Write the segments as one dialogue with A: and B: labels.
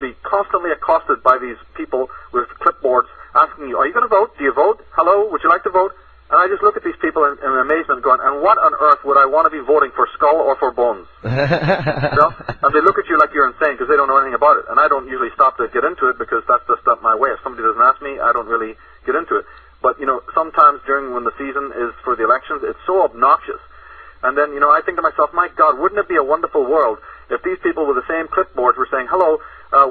A: be constantly accosted by these people with clipboards asking you, are you going to vote? Do you vote? Hello, would you like to vote? And I just look at these people in amazement going, and what on earth would I want to be voting for, Skull or for Bones? You know? And they look at you like you're insane because they don't know anything about it. And I don't usually stop to get into it because that's just not my way. If somebody doesn't ask me, I don't really get into it. But, you know, sometimes when the season is for the elections, it's so obnoxious. And then, you know, I think to myself, my God, wouldn't it be a wonderful world if these people with the same clipboards were saying, hello,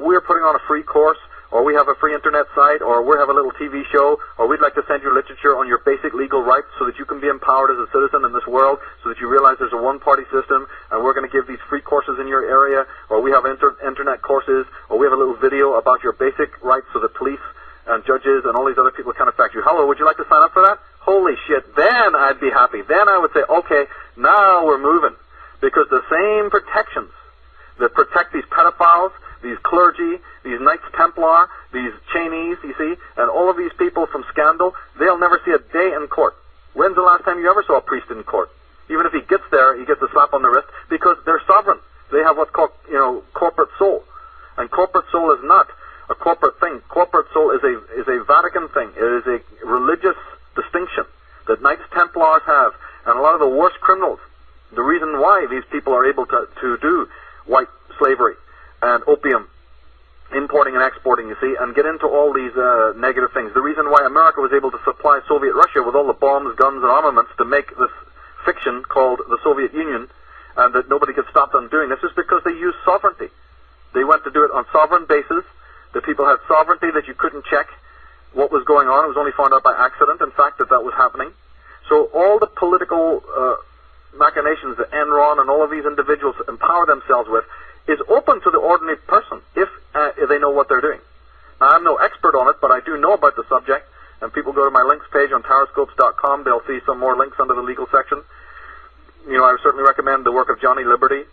A: we're putting on a free course, or we have a free internet site, or we have a little TV show, or we'd like to send you literature on your basic legal rights so that you can be empowered as a citizen in this world, so that you realize there's a one-party system, and we're going to give these free courses in your area, or we have internet courses, or we have a little video about your basic rights so that police and judges and all these other people can affect you. Hello, would you like to sign up for that? Holy shit, then I'd be happy. Then I would say, okay, now we're moving. Because the same protections that protect these pedophiles, these clergy, these Knights Templar, these Cheneys, you see, and all of these people from scandal, they'll never see a day in court. When's the last time you ever saw a priest in court? Even if he gets there, he gets a slap on the wrist because they're sovereign. They have what's called, you know, corporate soul. And corporate soul is not a corporate thing. Corporate soul is a Vatican thing. It is a religious distinction that Knights Templars have. And a lot of the worst criminals, the reason why these people are able to do white slavery and opium, importing and exporting, you see, and get into all these negative things. The reason why America was able to supply Soviet Russia with all the bombs, guns, and armaments to make this fiction called the Soviet Union, and that nobody could stop them doing this, is because they used sovereignty. They went to do it on sovereign basis. The people had sovereignty that you couldn't check what was going on. It was only found out by accident, in fact, that was happening. So all the political machinations that Enron and all of these individuals empower themselves with is open to the ordinary person if they know what they're doing. Now, I'm no expert on it, but I do know about the subject, and people go to my links page on Taroscopes.com. They'll see some more links under the legal section. You know, I would certainly recommend the work of Johnny Liberty.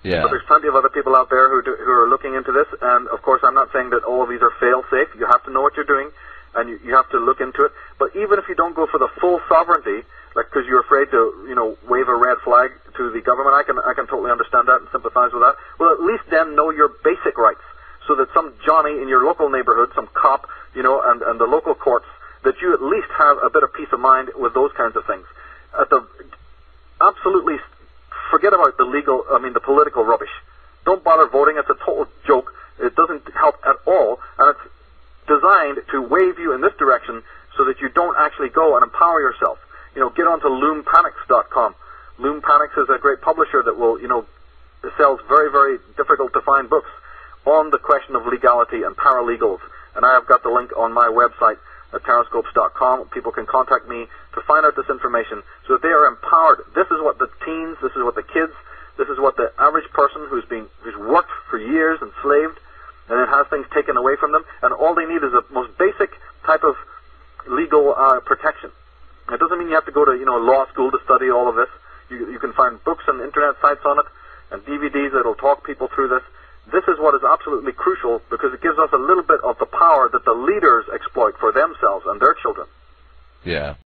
B: Yeah.
A: But there's plenty of other people out there who are looking into this, and of course I'm not saying that all of these are fail-safe. You have to know what you're doing, and you have to look into it. But even if you don't go for the full sovereignty, like because you're afraid to, you know, wave a red flag to the government, I can totally understand that and sympathize with that. Well, at least then know your basic rights, so that some Johnny in your local neighborhood, some cop, you know, and the local courts, that you at least have a bit of peace of mind with those kinds of things. Absolutely forget about the political rubbish. Don't bother voting. It's a total joke. It doesn't help at all, and it's designed to wave you in this direction so that you don't actually go and empower yourself. You know, get onto LoomPanics.com. LoomPanics is a great publisher that will, you know, sells very, very difficult to find books on the question of legality and paralegals. And I have got the link on my website at Taroscopes.com. People can contact me to find out this information so that they are empowered. This is what the teens, this is what the kids, this is what the average person who's worked for years, enslaved, and then has things taken away from them, and all they need is a most basic type of legal protection. It doesn't mean you have to go to, you know, law school to study all of this. You can find books and internet sites on it, and DVDs that'll talk people through this. This is what is absolutely crucial because it gives us a little bit of the power that the leaders exploit for themselves and their children.
B: Yeah.